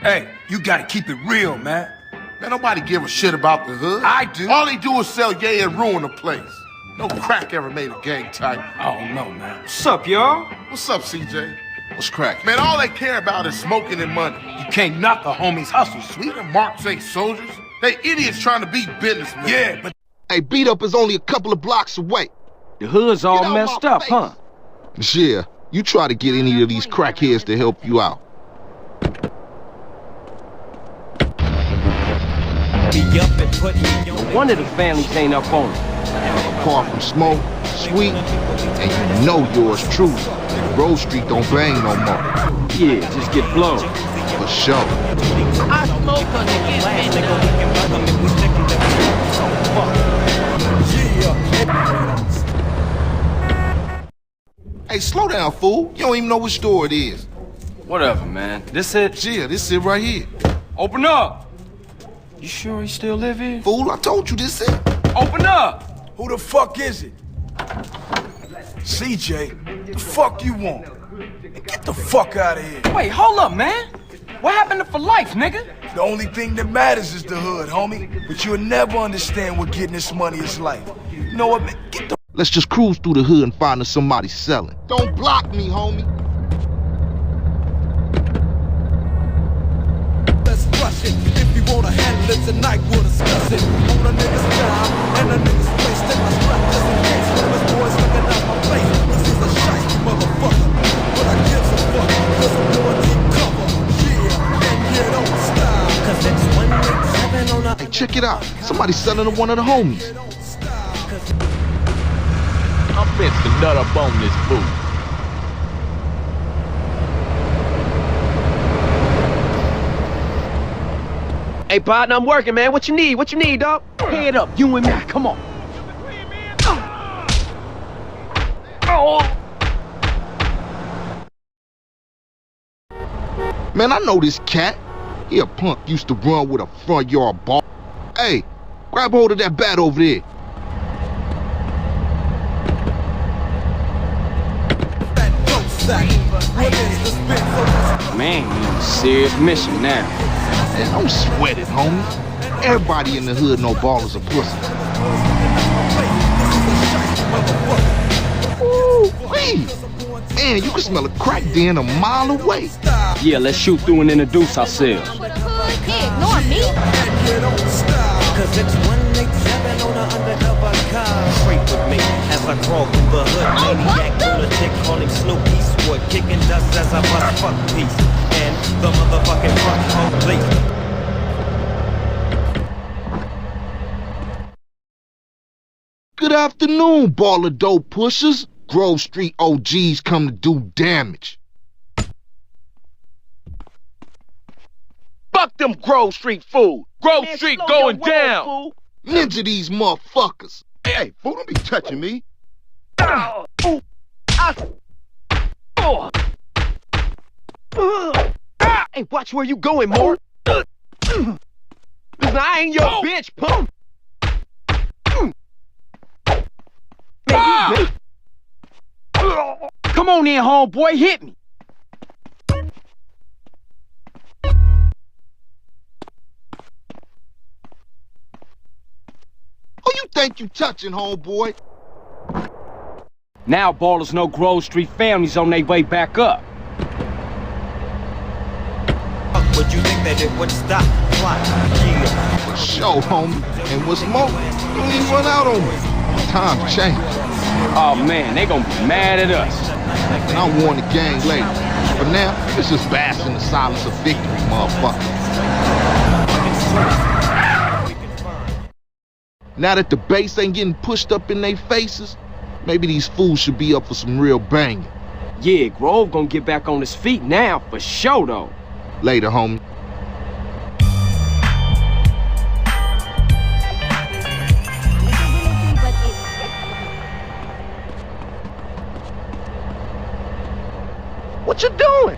Hey, you gotta keep it real, man. Man, nobody give a shit about the hood. I do. All they do is sell yay and ruin the place. No crack ever made a gang type. I don't know, man. What's up, y'all? What's up, CJ? What's crack? Man, all they care about is smoking and money. You can't knock a homie's hustle, sweet. Even marks ain't soldiers. They idiots trying to be businessmen. Yeah, but... Hey, beat up is only a couple of blocks away. The hood's all messed up, huh? Yeah, you try to get any of these crackheads to help you out. No wonder the families ain't up on it. Apart from Smoke, Sweet, and you know yours truly, Grove Street don't bang no more. Yeah, just get blown. For sure. I smoke on Hey, slow down, fool. You don't even know which store it is. Whatever, man. This it? Yeah, this it right here. Open up! You sure he still live here? Fool, I told you this it. Open up! Who the fuck is it? CJ, the fuck you want? Get the fuck out of here. Wait, hold up, man. What happened to for life, nigga? The only thing that matters is the hood, homie. But you'll never understand what getting this money is like. You know what, man? Get the... Let's just cruise through the hood and find us somebody selling. Don't block me, homie. Let's rush it. If you wanna handle it tonight, we'll discuss it. On a nigga's job and a nigga's place. Take my strap just in case. This boy's looking out my place. This is a shite motherfucker. But I give a fuck. Cause I'm going deep cover. Yeah, and you don't stop. Cause it's 187 on a... Hey, check it out. Somebody's selling to one of the homies. I'm fixing to nut up on this fool. Hey, partner, I'm working, man. What you need? What you need, dog? Head up, you and me. Come on. Man, I know this cat. He a punk used to run with a front yard ball. Hey, grab hold of that bat over there. Man, we on a serious mission now. Man, don't sweat it, homie. Everybody in the hood know Baller's a pussy. Ooh-wee! Man, you can smell a crack den a mile away. Yeah, let's shoot through and introduce ourselves. Ignore me. Cause it's 187 on an undercover car. Straight with me as I crawl through the hood. Maniac lunatic calling Snoop Eastwood. Kicking dust as I bust fuck peace. And the motherfucking fuck police. Good afternoon, baller dope pushers. Grove Street OGs come to do damage. Fuck them Grove Street fools. Grove Street going down. Fool. Ninja these motherfuckers. Hey, fool, don't be touching me. Hey, watch where you going, Mort. Cause I ain't your bitch, punk. Come on in, homeboy, hit me. Who you think you touching, homeboy? Now Ballers know Grove Street families on their way back up. Would you think that it would stop? Yeah. For sure, homie. And what's more, you don't even run out on me. Times change. Oh man, they gonna be mad at us. And I'll warn the gang later. For now, let's just bask in the silence of victory, motherfucker. Now that the bass ain't getting pushed up in their faces, maybe these fools should be up for some real banging. Yeah, Grove gonna get back on his feet now, for sure though. Later, homie. What you doing?